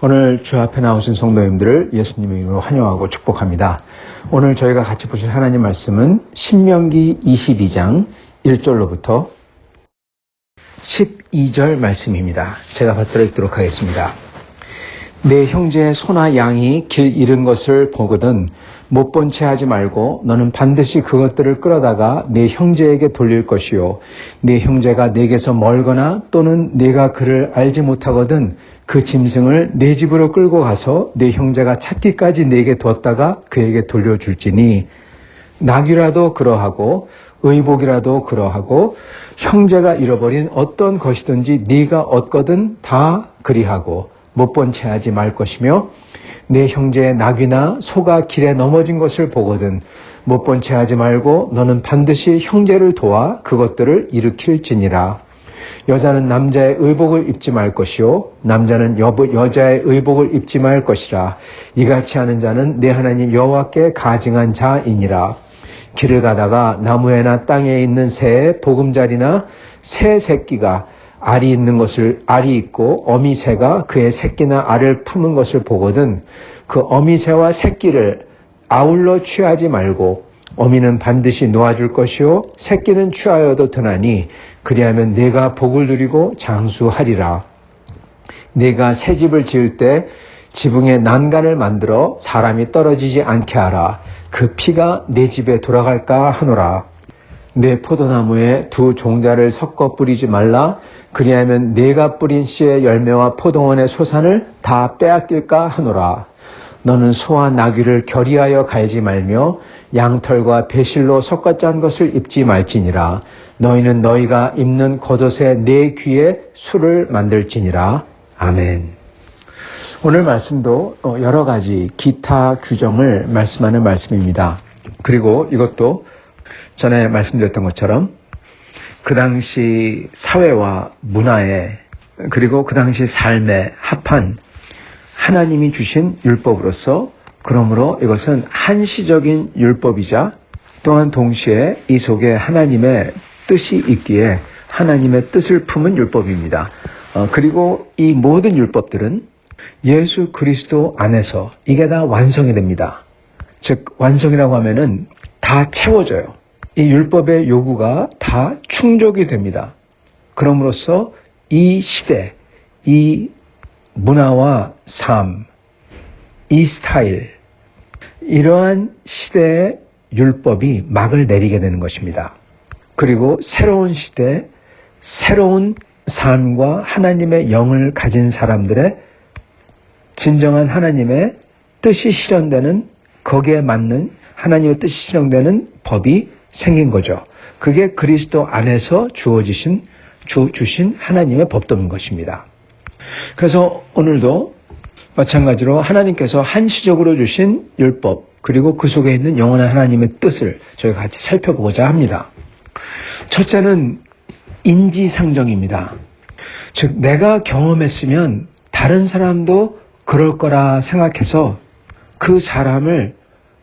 오늘 주 앞에 나오신 성도님들을 예수님의 이름으로 환영하고 축복합니다. 오늘 저희가 같이 보실 하나님 말씀은 신명기 22장 1절로부터 12절 말씀입니다. 제가 받들어 읽도록 하겠습니다. 내 형제의 소나 양이 길 잃은 것을 보거든 못 본 채 하지 말고 너는 반드시 그것들을 끌어다가 내 형제에게 돌릴 것이요 내 형제가 내게서 멀거나 또는 내가 그를 알지 못하거든 그 짐승을 내 집으로 끌고 가서 내 형제가 찾기까지 내게 두었다가 그에게 돌려줄지니 낙이라도 그러하고 의복이라도 그러하고 형제가 잃어버린 어떤 것이든지 네가 얻거든 다 그리하고 못 본 채 하지 말 것이며 내 형제의 낙이나 소가 길에 넘어진 것을 보거든 못 본 채 하지 말고 너는 반드시 형제를 도와 그것들을 일으킬지니라. 여자는 남자의 의복을 입지 말 것이요 남자는 여자의 의복을 입지 말 것이라. 이같이 하는 자는 내 하나님 여호와께 가증한 자이니라. 길을 가다가 나무에나 땅에 있는 새의 보금자리나 새 새끼가 알이 있고 어미새가 그의 새끼나 알을 품은 것을 보거든 그 어미새와 새끼를 아울러 취하지 말고 어미는 반드시 놓아줄 것이요 새끼는 취하여도 드나니 그리하면 내가 복을 누리고 장수하리라. 내가 새 집을 지을 때 지붕에 난간을 만들어 사람이 떨어지지 않게 하라. 그 피가 내 집에 돌아갈까 하노라. 내 포도나무에 두 종자를 섞어 뿌리지 말라. 그리하면 내가 뿌린 씨의 열매와 포도원의 소산을 다 빼앗길까 하노라. 너는 소와 나귀를 결의하여 갈지 말며 양털과 배실로 섞어 짠 것을 입지 말지니라. 너희는 너희가 입는 겉옷의 내 귀에 술을 만들지니라. 아멘. 오늘 말씀도 여러 가지 기타 규정을 말씀하는 말씀입니다. 그리고 이것도 전에 말씀드렸던 것처럼 그 당시 사회와 문화에 그리고 그 당시 삶에 합한 하나님이 주신 율법으로서 그러므로 이것은 한시적인 율법이자 또한 동시에 이 속에 하나님의 뜻이 있기에 하나님의 뜻을 품은 율법입니다. 그리고 이 모든 율법들은 예수 그리스도 안에서 이게 다 완성이 됩니다. 즉 완성이라고 하면은 다 채워져요. 이 율법의 요구가 다 충족이 됩니다. 그럼으로써 이 시대, 이 문화와 삶, 이 스타일, 이러한 시대의 율법이 막을 내리게 되는 것입니다. 그리고 새로운 시대, 새로운 삶과 하나님의 영을 가진 사람들의 진정한 하나님의 뜻이 실현되는 거기에 맞는 하나님의 뜻이 실현되는 법이 생긴 거죠. 그게 그리스도 안에서 주신 하나님의 법도인 것입니다. 그래서 오늘도 마찬가지로 하나님께서 한시적으로 주신 율법 그리고 그 속에 있는 영원한 하나님의 뜻을 저희가 같이 살펴보고자 합니다. 첫째는 인지상정입니다. 즉 내가 경험했으면 다른 사람도 그럴 거라 생각해서 그 사람을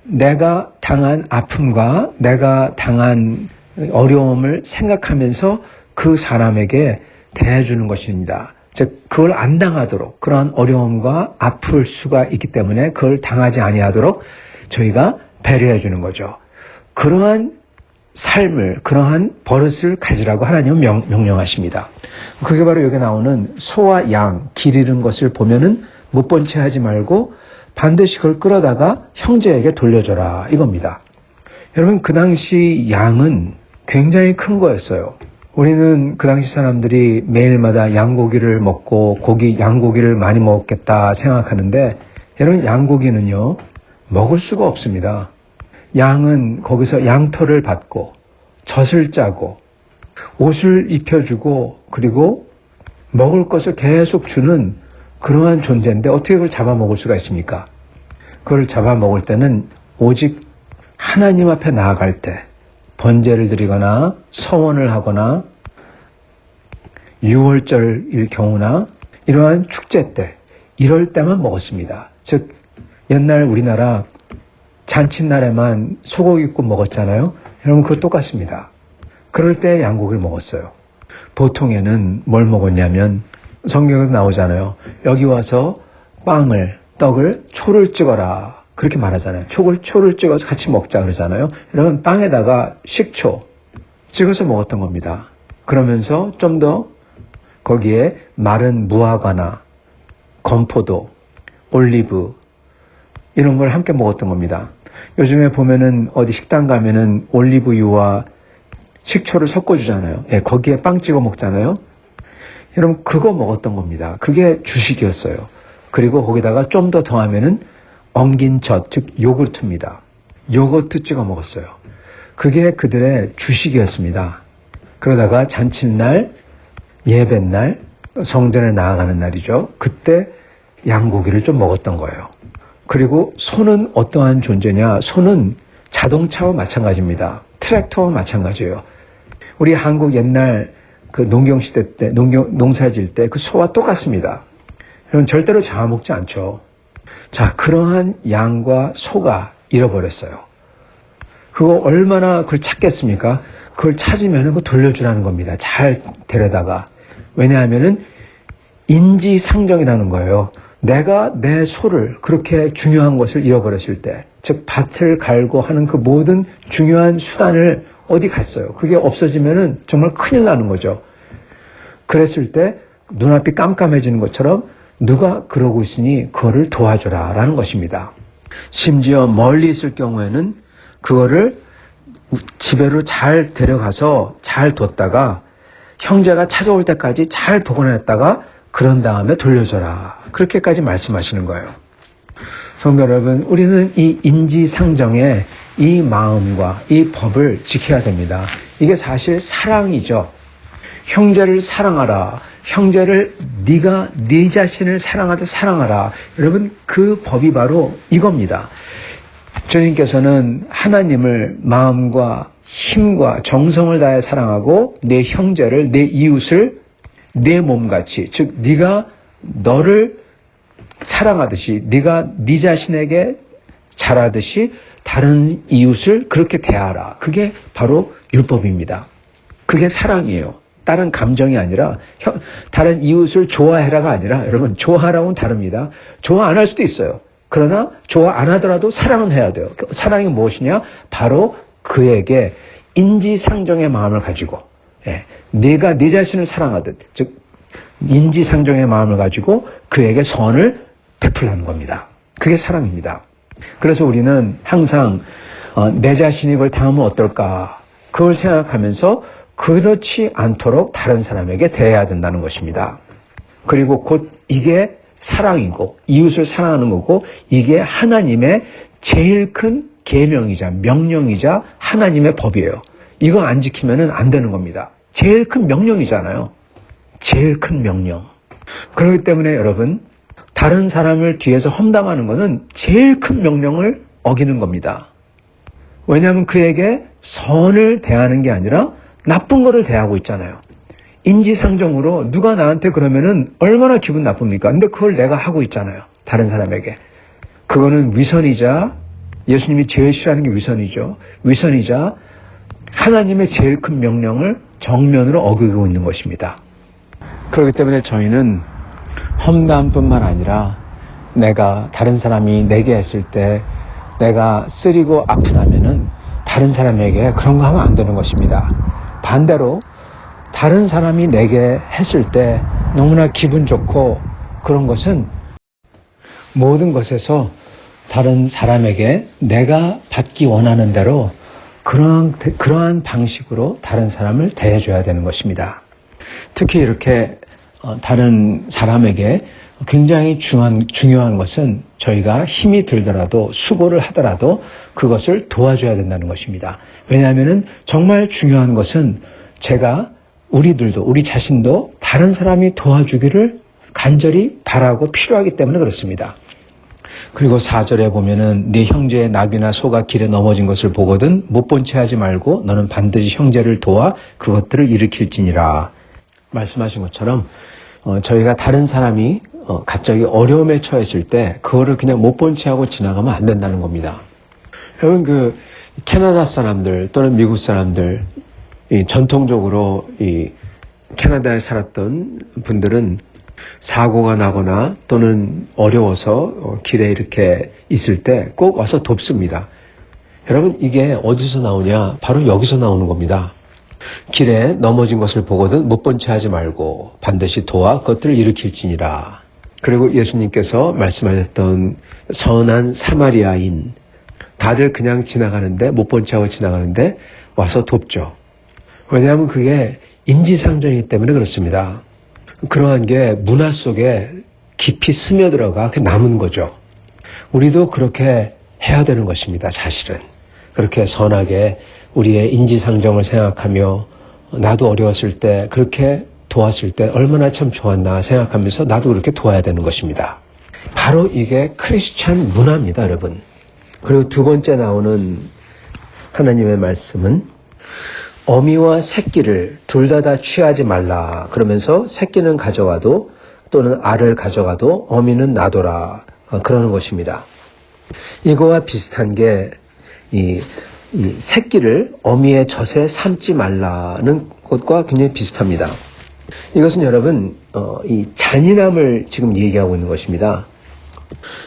내가 당한 아픔과 내가 당한 어려움을 생각하면서 그 사람에게 대해주는 것입니다. 즉 그걸 안 당하도록 그러한 어려움과 아플 수가 있기 때문에 그걸 당하지 아니하도록 저희가 배려해 주는 거죠. 그러한 삶을 그러한 버릇을 가지라고 하나님은 명령하십니다. 그게 바로 여기 나오는 소와 양 길 잃은 것을 보면은 못 본 채 하지 말고 반드시 그걸 끌어다가 형제에게 돌려줘라 이겁니다. 여러분 그 당시 양은 굉장히 큰 거였어요. 우리는 그 당시 사람들이 매일마다 양고기를 먹고 양고기를 많이 먹겠다 생각하는데 여러분 양고기는요 먹을 수가 없습니다. 양은 거기서 양털을 받고 젖을 짜고 옷을 입혀주고 그리고 먹을 것을 계속 주는 그러한 존재인데 어떻게 그걸 잡아먹을 수가 있습니까? 그걸 잡아먹을 때는 오직 하나님 앞에 나아갈 때 번제를 드리거나 서원을 하거나 유월절일 경우나 이러한 축제 때 이럴 때만 먹었습니다. 즉 옛날 우리나라 잔칫날에만 소고기국 먹었잖아요. 여러분 그거 똑같습니다. 그럴 때 양고기를 먹었어요. 보통에는 뭘 먹었냐면 성경에도 나오잖아요. 여기 와서 떡을 초를 찍어라. 그렇게 말하잖아요. 초를 찍어서 같이 먹자 그러잖아요. 여러분, 빵에다가 식초 찍어서 먹었던 겁니다. 그러면서 좀 더 거기에 마른 무화과나 건포도, 올리브 이런 걸 함께 먹었던 겁니다. 요즘에 보면은 어디 식당 가면은 올리브유와 식초를 섞어주잖아요. 예, 거기에 빵 찍어 먹잖아요. 여러분, 그거 먹었던 겁니다. 그게 주식이었어요. 그리고 거기다가 좀 더 더하면은 엉긴 젖, 즉 요구르트입니다. 요거트 찍어 먹었어요. 그게 그들의 주식이었습니다. 그러다가 잔칫날, 예배날, 성전에 나아가는 날이죠. 그때 양고기를 좀 먹었던 거예요. 그리고 소는 어떠한 존재냐? 소는 자동차와 마찬가지입니다. 트랙터와 마찬가지예요. 우리 한국 옛날 그 농경시대 때, 농사질 때 그 소와 똑같습니다. 여러분, 절대로 잡아먹지 않죠. 자, 그러한 양과 소가 잃어버렸어요. 그거 얼마나 그걸 찾겠습니까? 그걸 찾으면 그거 돌려주라는 겁니다. 잘 데려다가. 왜냐하면은 인지상정이라는 거예요. 내가 내 소를 그렇게 중요한 것을 잃어버렸을 때, 즉 밭을 갈고 하는 그 모든 중요한 수단을 어디 갔어요? 그게 없어지면은 정말 큰일 나는 거죠. 그랬을 때 눈앞이 깜깜해지는 것처럼 누가 그러고 있으니 그거를 도와줘라 라는 것입니다. 심지어 멀리 있을 경우에는 그거를 집에로 잘 데려가서 잘 뒀다가 형제가 찾아올 때까지 잘 보관했다가 그런 다음에 돌려줘라. 그렇게까지 말씀하시는 거예요. 성도 여러분, 우리는 이 인지상정의 이 마음과 이 법을 지켜야 됩니다. 이게 사실 사랑이죠. 형제를 사랑하라. 형제를 네가 네 자신을 사랑하듯 사랑하라. 여러분, 그 법이 바로 이겁니다. 주님께서는 하나님을 마음과 힘과 정성을 다해 사랑하고 내 형제를, 내 이웃을 내 몸같이, 즉 네가 너를 사랑하듯이, 네가 네 자신에게 잘하듯이 다른 이웃을 그렇게 대하라. 그게 바로 율법입니다. 그게 사랑이에요. 다른 감정이 아니라 다른 이웃을 좋아해라가 아니라, 여러분, 좋아하라고는 다릅니다. 좋아 안 할 수도 있어요. 그러나 좋아 안 하더라도 사랑은 해야 돼요. 사랑이 무엇이냐? 바로 그에게 인지상정의 마음을 가지고, 네가 네 자신을 사랑하듯, 즉 인지상정의 마음을 가지고 그에게 선을 베풀라는 겁니다. 그게 사랑입니다. 그래서 우리는 항상 내 자신이 그걸 당하면 어떨까? 그걸 생각하면서 그렇지 않도록 다른 사람에게 대해야 된다는 것입니다. 그리고 곧 이게 사랑이고 이웃을 사랑하는 거고, 이게 하나님의 제일 큰 계명이자 명령이자 하나님의 법이에요. 이거 안 지키면 안 되는 겁니다. 제일 큰 명령이잖아요. 제일 큰 명령. 그렇기 때문에 여러분, 다른 사람을 뒤에서 험담하는 것은 제일 큰 명령을 어기는 겁니다. 왜냐하면 그에게 선을 대하는 게 아니라 나쁜 거를 대하고 있잖아요. 인지상정으로 누가 나한테 그러면은 얼마나 기분 나쁩니까? 근데 그걸 내가 하고 있잖아요. 다른 사람에게. 그거는 위선이자, 예수님이 제일 싫어하는 게 위선이죠. 위선이자 하나님의 제일 큰 명령을 정면으로 어기고 있는 것입니다. 그렇기 때문에 저희는 험담뿐만 아니라 내가 다른 사람이 내게 했을 때 내가 쓰리고 아프다면은 다른 사람에게 그런 거 하면 안 되는 것입니다. 반대로 다른 사람이 내게 했을 때 너무나 기분 좋고 그런 것은 모든 것에서 다른 사람에게 내가 받기 원하는 대로 그러한 방식으로 다른 사람을 대해줘야 되는 것입니다. 특히 이렇게 다른 사람에게 굉장히 중요한 것은 저희가 힘이 들더라도 수고를 하더라도 그것을 도와줘야 된다는 것입니다. 왜냐하면 정말 중요한 것은 우리 자신도 다른 사람이 도와주기를 간절히 바라고 필요하기 때문에 그렇습니다. 그리고 4절에 보면은 네 형제의 낙이나 소가 길에 넘어진 것을 보거든 못 본 채 하지 말고 너는 반드시 형제를 도와 그것들을 일으킬지니라 말씀하신 것처럼 저희가 다른 사람이 갑자기 어려움에 처했을 때 그거를 그냥 못 본 채 하고 지나가면 안 된다는 겁니다. 여러분, 캐나다 사람들 또는 미국 사람들, 전통적으로 캐나다에 살았던 분들은 사고가 나거나 또는 어려워서 길에 이렇게 있을 때 꼭 와서 돕습니다. 여러분, 이게 어디서 나오냐? 바로 여기서 나오는 겁니다. 길에 넘어진 것을 보거든 못 본 채 하지 말고 반드시 도와 그것들을 일으킬지니라. 그리고 예수님께서 말씀하셨던 선한 사마리아인, 다들 그냥 지나가는데 못 본 채 하고 지나가는데 와서 돕죠. 왜냐하면 그게 인지상정이기 때문에 그렇습니다. 그러한 게 문화 속에 깊이 스며들어가 남은 거죠. 우리도 그렇게 해야 되는 것입니다. 사실은 그렇게 선하게 우리의 인지상정을 생각하며 나도 어려웠을 때 그렇게 도왔을 때 얼마나 참 좋았나 생각하면서 나도 그렇게 도와야 되는 것입니다. 바로 이게 크리스찬 문화입니다, 여러분. 그리고 두 번째 나오는 하나님의 말씀은 어미와 새끼를 둘 다 취하지 말라. 그러면서 새끼는 가져가도 또는 알을 가져가도 어미는 놔둬라. 그러는 것입니다. 이거와 비슷한 게 이 새끼를 어미의 젖에 삼지 말라는 것과 굉장히 비슷합니다. 이것은 여러분 이 잔인함을 지금 얘기하고 있는 것입니다.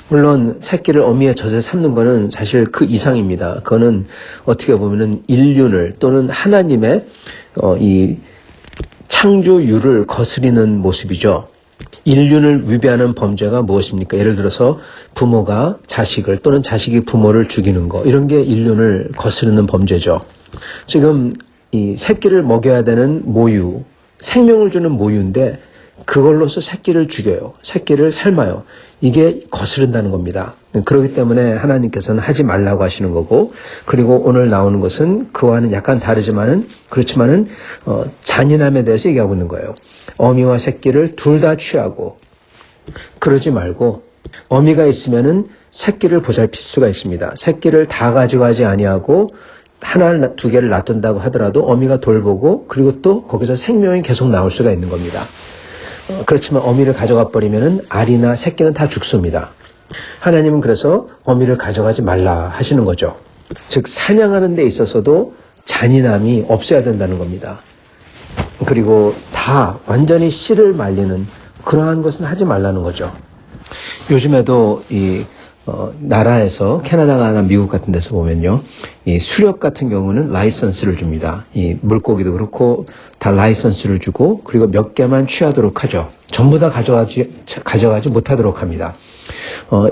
물론 새끼를 어미의 젖에 삼는 것은 사실 그 이상입니다. 그거는 어떻게 보면은 인륜을 또는 하나님의 이 창조율을 거스리는 모습이죠. 인륜을 위배하는 범죄가 무엇입니까? 예를 들어서 부모가 자식을 또는 자식이 부모를 죽이는 거, 이런 게 인륜을 거스르는 범죄죠. 지금 이 새끼를 먹여야 되는 모유, 생명을 주는 모유인데 그걸로서 새끼를 죽여요. 새끼를 삶아요. 이게 거스른다는 겁니다. 그렇기 때문에 하나님께서는 하지 말라고 하시는 거고, 그리고 오늘 나오는 것은 그와는 약간 다르지만은 그렇지만은 잔인함에 대해서 얘기하고 있는 거예요. 어미와 새끼를 둘 다 취하고 그러지 말고 어미가 있으면은 새끼를 보살필 수가 있습니다. 새끼를 다 가져가지 아니하고 하나 두 개를 놔둔다고 하더라도 어미가 돌보고 그리고 또 거기서 생명이 계속 나올 수가 있는 겁니다. 그렇지만 어미를 가져가 버리면은 알이나 새끼는 다 죽습니다. 하나님은 그래서 어미를 가져가지 말라 하시는 거죠. 즉 사냥하는 데 있어서도 잔인함이 없어야 된다는 겁니다. 그리고 다 완전히 씨를 말리는 그러한 것은 하지 말라는 거죠. 요즘에도 이 나라에서 캐나다나 미국 같은 데서 보면요, 이 수렵 같은 경우는 라이선스를 줍니다. 이 물고기도 그렇고 다 라이선스를 주고 그리고 몇 개만 취하도록 하죠. 전부 다 가져가지 못하도록 합니다.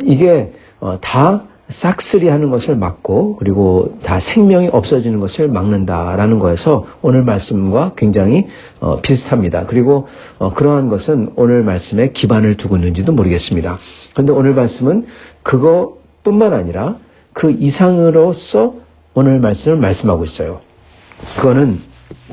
이게 다 싹쓸이 하는 것을 막고 그리고 다 생명이 없어지는 것을 막는다라는 거에서 오늘 말씀과 굉장히 비슷합니다. 그리고 그러한 것은 오늘 말씀에 기반을 두고 있는지도 모르겠습니다. 그런데 오늘 말씀은 그것뿐만 아니라 그 이상으로서 오늘 말씀을 말씀하고 있어요. 그거는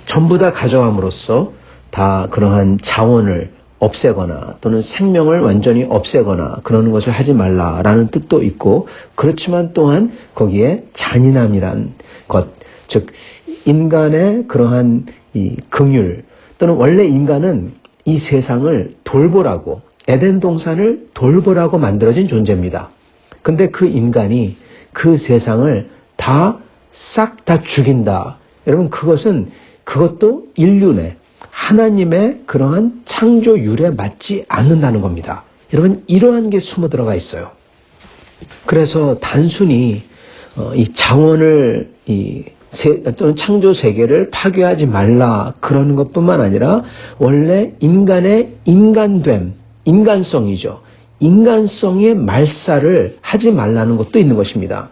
전부 다 가져함으로써 다 그러한 자원을 없애거나 또는 생명을 완전히 없애거나 그러는 것을 하지 말라라는 뜻도 있고, 그렇지만 또한 거기에 잔인함이란 것, 즉 인간의 그러한 이 긍휼 또는 원래 인간은 이 세상을 돌보라고, 에덴 동산을 돌보라고 만들어진 존재입니다. 근데 그 인간이 그 세상을 싹 다 죽인다. 여러분, 그것도 인륜의 하나님의 그러한 창조율에 맞지 않는다는 겁니다. 여러분, 이러한 게 숨어 들어가 있어요. 그래서 단순히 이 자원을 또는 창조 세계를 파괴하지 말라 그러는 것뿐만 아니라 원래 인간의 인간됨, 인간성이죠. 인간성의 말살을 하지 말라는 것도 있는 것입니다.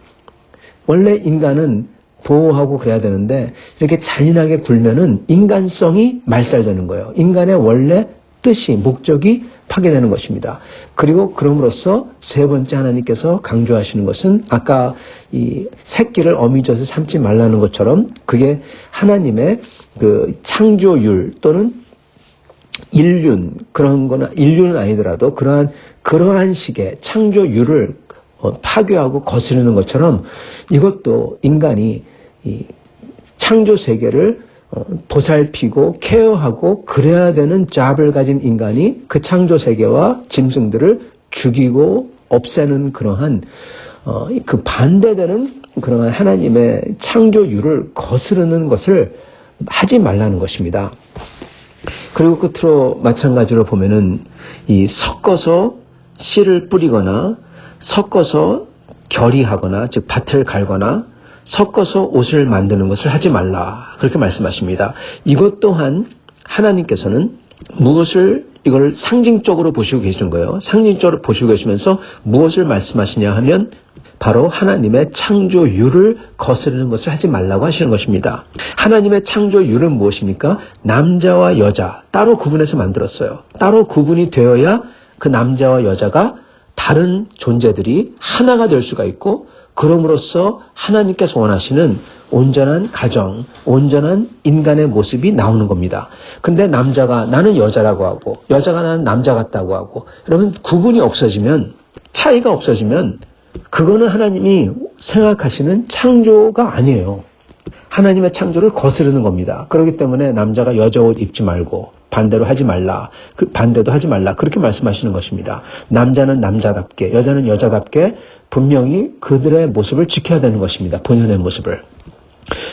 원래 인간은 보호하고 그래야 되는데 이렇게 잔인하게 굴면은 인간성이 말살되는 거예요. 인간의 원래 뜻이, 목적이 파괴되는 것입니다. 그리고 그럼으로써 세 번째 하나님께서 강조하시는 것은 아까 이 새끼를 어미젖에 삼지 말라는 것처럼 그게 하나님의 그 창조율 또는 인륜, 그런 거나 인륜은 아니더라도 그러한 식의 창조율을 파괴하고 거스르는 것처럼 이것도 인간이 이 창조 세계를 보살피고 케어하고 그래야 되는 잡을 가진 인간이 그 창조 세계와 짐승들을 죽이고 없애는 그러한 그 반대되는 그러한 하나님의 창조율을 거스르는 것을 하지 말라는 것입니다. 그리고 끝으로 마찬가지로 보면은 이 섞어서 씨를 뿌리거나 섞어서 결의하거나 즉 밭을 갈거나 섞어서 옷을 만드는 것을 하지 말라. 그렇게 말씀하십니다. 이것 또한 하나님께서는 무엇을 이걸 상징적으로 보시고 계시는 거예요. 상징적으로 보시고 계시면서 무엇을 말씀하시냐 하면 바로 하나님의 창조율을 거스르는 것을 하지 말라고 하시는 것입니다. 하나님의 창조율은 무엇입니까? 남자와 여자 따로 구분해서 만들었어요. 따로 구분이 되어야 그 남자와 여자가 다른 존재들이 하나가 될 수가 있고 그럼으로써 하나님께서 원하시는 온전한 가정, 온전한 인간의 모습이 나오는 겁니다. 근데 남자가 나는 여자라고 하고 여자가 나는 남자 같다고 하고 여러분 구분이 없어지면 차이가 없어지면 그거는 하나님이 생각하시는 창조가 아니에요. 하나님의 창조를 거스르는 겁니다. 그렇기 때문에 남자가 여자 옷 입지 말고 반대로 하지 말라. 반대도 하지 말라. 그렇게 말씀하시는 것입니다. 남자는 남자답게, 여자는 여자답게 분명히 그들의 모습을 지켜야 되는 것입니다. 본연의 모습을.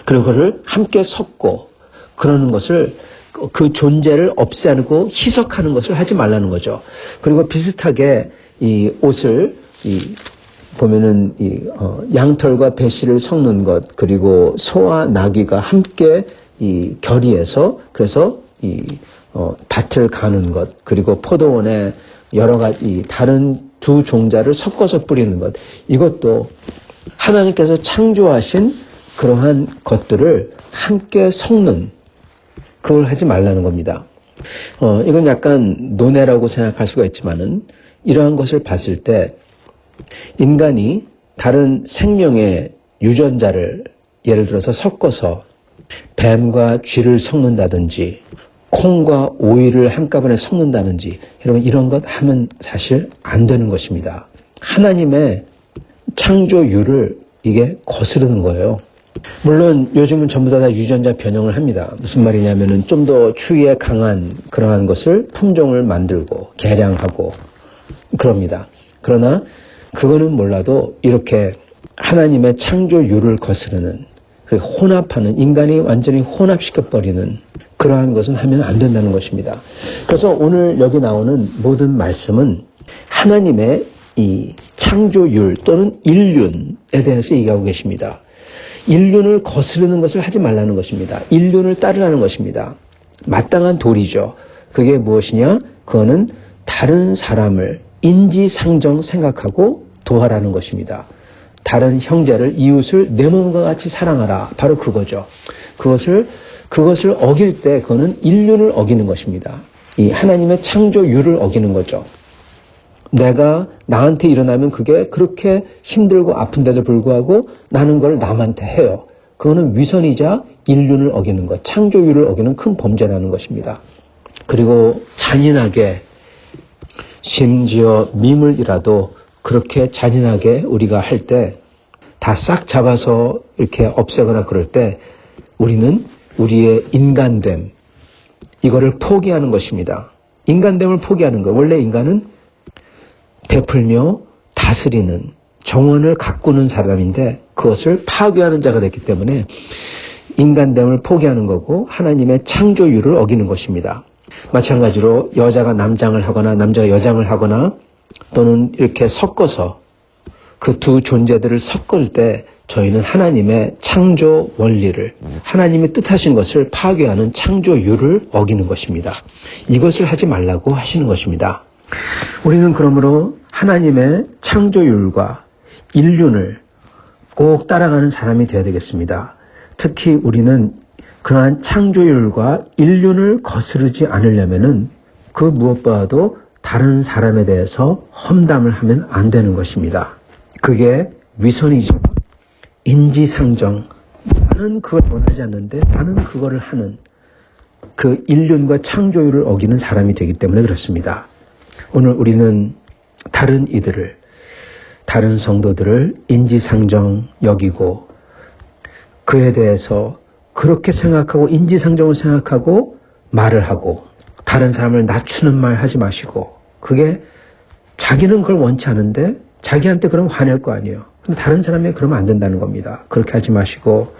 그리고 그를 함께 섞고 그러는 것을 그 존재를 없애고 희석하는 것을 하지 말라는 거죠. 그리고 비슷하게 이 옷을 보면은 양털과 배실을 섞는 것 그리고 소와 나귀가 함께 결의해서 그래서 밭을 가는 것 그리고 포도원에 여러 가지 다른 두 종자를 섞어서 뿌리는 것 이것도 하나님께서 창조하신 그러한 것들을 함께 섞는 그걸 하지 말라는 겁니다. 이건 약간 논외라고 생각할 수가 있지만은 이러한 것을 봤을 때 인간이 다른 생명의 유전자를 예를 들어서 섞어서 뱀과 쥐를 섞는다든지 콩과 오이를 한꺼번에 섞는다든지 여러분 이런 것 하면 사실 안 되는 것입니다. 하나님의 창조율을 이게 거스르는 거예요. 물론 요즘은 전부 다 유전자 변형을 합니다. 무슨 말이냐면은 좀 더 추위에 강한 그러한 것을 품종을 만들고 개량하고 그럽니다. 그러나 그거는 몰라도 이렇게 하나님의 창조율을 거스르는 혼합하는 인간이 완전히 혼합시켜버리는 그러한 것은 하면 안 된다는 것입니다. 그래서 오늘 여기 나오는 모든 말씀은 하나님의 이 창조율 또는 인륜에 대해서 얘기하고 계십니다. 인륜을 거스르는 것을 하지 말라는 것입니다. 인륜을 따르라는 것입니다. 마땅한 도리죠. 그게 무엇이냐? 그거는 다른 사람을 인지상정 생각하고 도하라는 것입니다. 다른 형제를 이웃을 내 몸과 같이 사랑하라. 바로 그거죠. 그것을 어길 때 그거는 인륜을 어기는 것입니다. 이 하나님의 창조율을 어기는 거죠. 내가 나한테 일어나면 그게 그렇게 힘들고 아픈데도 불구하고 나는 그걸 남한테 해요. 그거는 위선이자 인륜을 어기는 것, 창조율을 어기는 큰 범죄라는 것입니다. 그리고 잔인하게 심지어 미물이라도 그렇게 잔인하게 우리가 할 때 다 싹 잡아서 이렇게 없애거나 그럴 때 우리는 우리의 인간됨 이거를 포기하는 것입니다. 인간됨을 포기하는 것. 원래 인간은 베풀며 다스리는 정원을 가꾸는 사람인데 그것을 파괴하는 자가 됐기 때문에 인간됨을 포기하는 거고 하나님의 창조율을 어기는 것입니다. 마찬가지로 여자가 남장을 하거나 남자가 여장을 하거나 또는 이렇게 섞어서 그 두 존재들을 섞을 때 저희는 하나님의 창조 원리를 하나님이 뜻하신 것을 파괴하는 창조율을 어기는 것입니다. 이것을 하지 말라고 하시는 것입니다. 우리는 그러므로 하나님의 창조율과 인륜을 꼭 따라가는 사람이 되어야 되겠습니다. 특히 우리는 그러한 창조율과 인륜을 거스르지 않으려면은 그 무엇보다도 다른 사람에 대해서 험담을 하면 안 되는 것입니다. 그게 위선이죠. 인지상정. 나는 그걸 원하지 않는데 나는 그거를 하는 그 인륜과 창조율을 어기는 사람이 되기 때문에 그렇습니다. 오늘 우리는 다른 이들을, 다른 성도들을 인지상정 여기고 그에 대해서 그렇게 생각하고 인지상정을 생각하고 말을 하고 다른 사람을 낮추는 말 하지 마시고 그게 자기는 그걸 원치 않은데 자기한테 그러면 화낼 거 아니에요. 근데 다른 사람이 그러면 안 된다는 겁니다. 그렇게 하지 마시고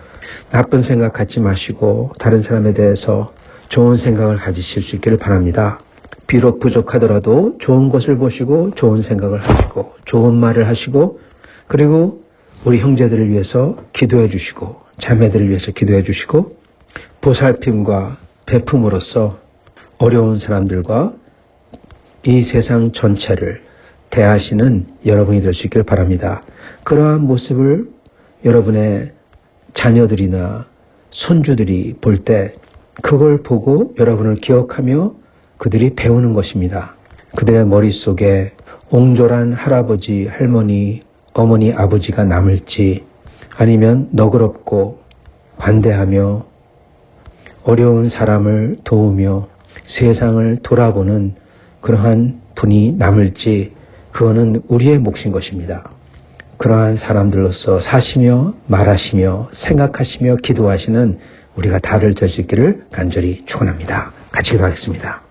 나쁜 생각 갖지 마시고 다른 사람에 대해서 좋은 생각을 가지실 수 있기를 바랍니다. 비록 부족하더라도 좋은 것을 보시고 좋은 생각을 하시고 좋은 말을 하시고 그리고 우리 형제들을 위해서 기도해 주시고 자매들을 위해서 기도해 주시고 보살핌과 베품으로써 어려운 사람들과 이 세상 전체를 대하시는 여러분이 될 수 있기를 바랍니다. 그러한 모습을 여러분의 자녀들이나 손주들이 볼 때 그걸 보고 여러분을 기억하며 그들이 배우는 것입니다. 그들의 머릿속에 옹졸한 할아버지, 할머니, 어머니, 아버지가 남을지 아니면 너그럽고 관대하며 어려운 사람을 도우며 세상을 돌아보는 그러한 분이 남을지 그거는 우리의 몫인 것입니다. 그러한 사람들로서 사시며 말하시며 생각하시며 기도하시는 우리가 다들 될 수 있기를 간절히 축원합니다. 같이 기도하겠습니다.